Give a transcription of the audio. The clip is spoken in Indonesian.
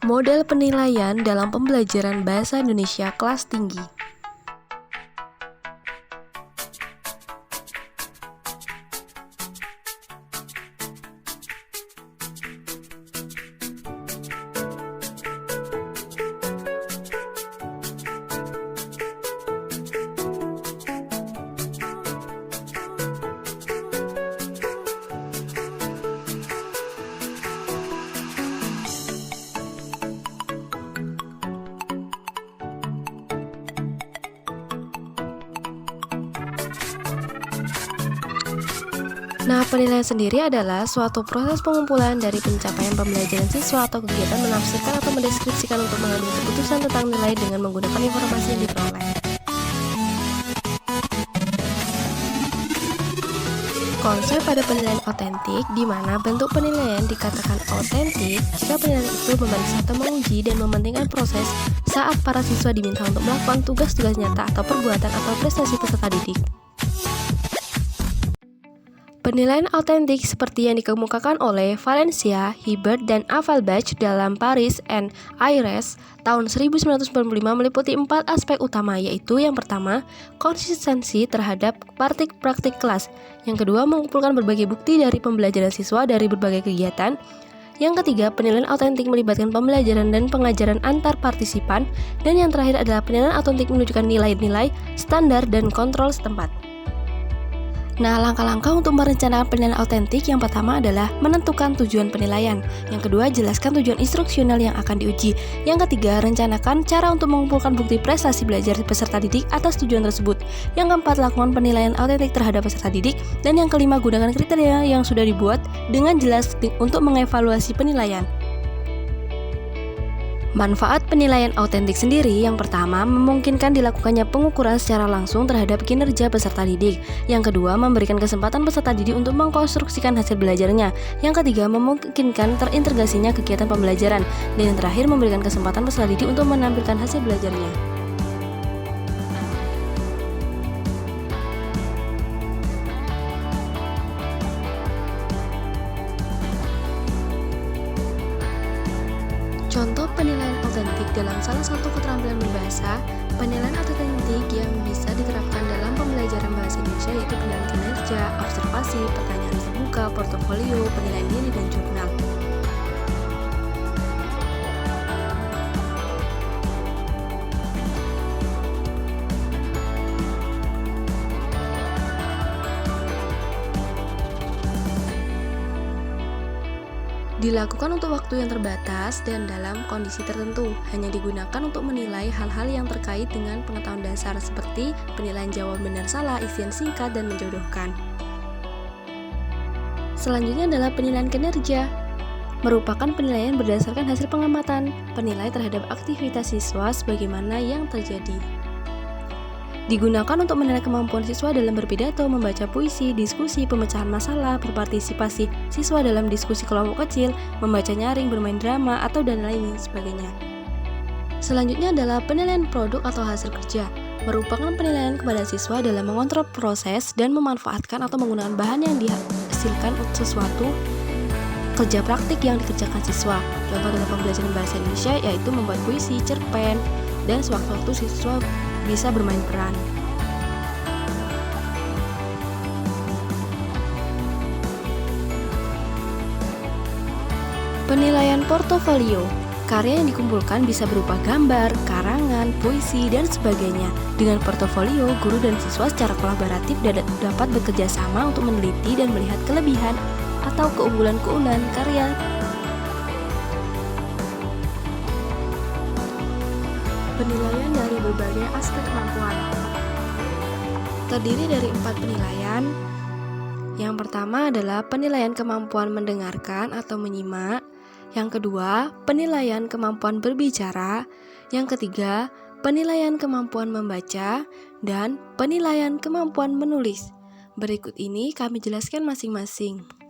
Model penilaian dalam pembelajaran bahasa Indonesia kelas tinggi. Nah, penilaian sendiri adalah suatu proses pengumpulan dari pencapaian pembelajaran siswa atau kegiatan menafsirkan atau mendeskripsikan untuk mengambil keputusan tentang nilai dengan menggunakan informasi yang diperoleh. Konsep pada penilaian otentik, di mana bentuk penilaian dikatakan otentik jika penilaian itu memeriksa atau menguji dan mementingkan proses saat para siswa diminta untuk melakukan tugas-tugas nyata atau perbuatan atau prestasi peserta didik. Penilaian autentik seperti yang dikemukakan oleh Valencia, Hibbert, dan Avalbach dalam Paris and Aires tahun 1995 meliputi 4 aspek utama, yaitu yang pertama, konsistensi terhadap praktik kelas. Yang kedua, mengumpulkan berbagai bukti dari pembelajaran siswa dari berbagai kegiatan. Yang ketiga, penilaian autentik melibatkan pembelajaran dan pengajaran antar partisipan. Dan yang terakhir adalah penilaian autentik menunjukkan nilai-nilai, standar, dan kontrol setempat. Nah, langkah-langkah untuk merencanakan penilaian autentik yang pertama adalah menentukan tujuan penilaian. Yang kedua, jelaskan tujuan instruksional yang akan diuji. Yang ketiga, rencanakan cara untuk mengumpulkan bukti prestasi belajar peserta didik atas tujuan tersebut. Yang keempat, lakukan penilaian autentik terhadap peserta didik. Dan yang kelima, gunakan kriteria yang sudah dibuat dengan jelas untuk mengevaluasi penilaian. Manfaat penilaian autentik sendiri, yang pertama, memungkinkan dilakukannya pengukuran secara langsung terhadap kinerja peserta didik. Yang kedua, memberikan kesempatan peserta didik untuk mengkonstruksikan hasil belajarnya. Yang ketiga, memungkinkan terintegrasinya kegiatan pembelajaran. Dan yang terakhir, memberikan kesempatan peserta didik untuk menampilkan hasil belajarnya. Contoh penilaian autentik dalam salah satu keterampilan berbahasa. Penilaian autentik yang bisa diterapkan dalam pembelajaran bahasa Indonesia yaitu penilaian kinerja, observasi, pertanyaan terbuka, portofolio, penilaian diri, dan jurnal. Dilakukan untuk waktu yang terbatas dan dalam kondisi tertentu, hanya digunakan untuk menilai hal-hal yang terkait dengan pengetahuan dasar seperti penilaian jawab benar salah, isian singkat, dan menjodohkan. Selanjutnya adalah penilaian kinerja, merupakan penilaian berdasarkan hasil pengamatan, penilai terhadap aktivitas siswa sebagaimana yang terjadi. Digunakan untuk menilai kemampuan siswa dalam berpidato, membaca puisi, diskusi, pemecahan masalah, berpartisipasi siswa dalam diskusi kelompok kecil, membaca nyaring, bermain drama, atau dan lain sebagainya. Selanjutnya adalah penilaian produk atau hasil kerja, merupakan penilaian kepada siswa dalam mengontrol proses dan memanfaatkan atau menggunakan bahan yang dihasilkan untuk sesuatu kerja praktik yang dikerjakan siswa. Contoh dalam pembelajaran bahasa Indonesia yaitu membuat puisi, cerpen, dan sewaktu-waktu siswa bisa bermain peran. Penilaian portofolio, karya yang dikumpulkan bisa berupa gambar, karangan, puisi, dan sebagainya. Dengan portofolio, guru dan siswa secara kolaboratif dapat bekerja sama untuk meneliti dan melihat kelebihan atau keunggulan-keunggulan karya. Penilaian dari berbagai aspek kemampuan terdiri dari 4 penilaian. Yang pertama adalah penilaian kemampuan mendengarkan atau menyimak. Yang kedua, penilaian kemampuan berbicara. Yang ketiga, penilaian kemampuan membaca. Dan penilaian kemampuan menulis. Berikut ini kami jelaskan masing-masing.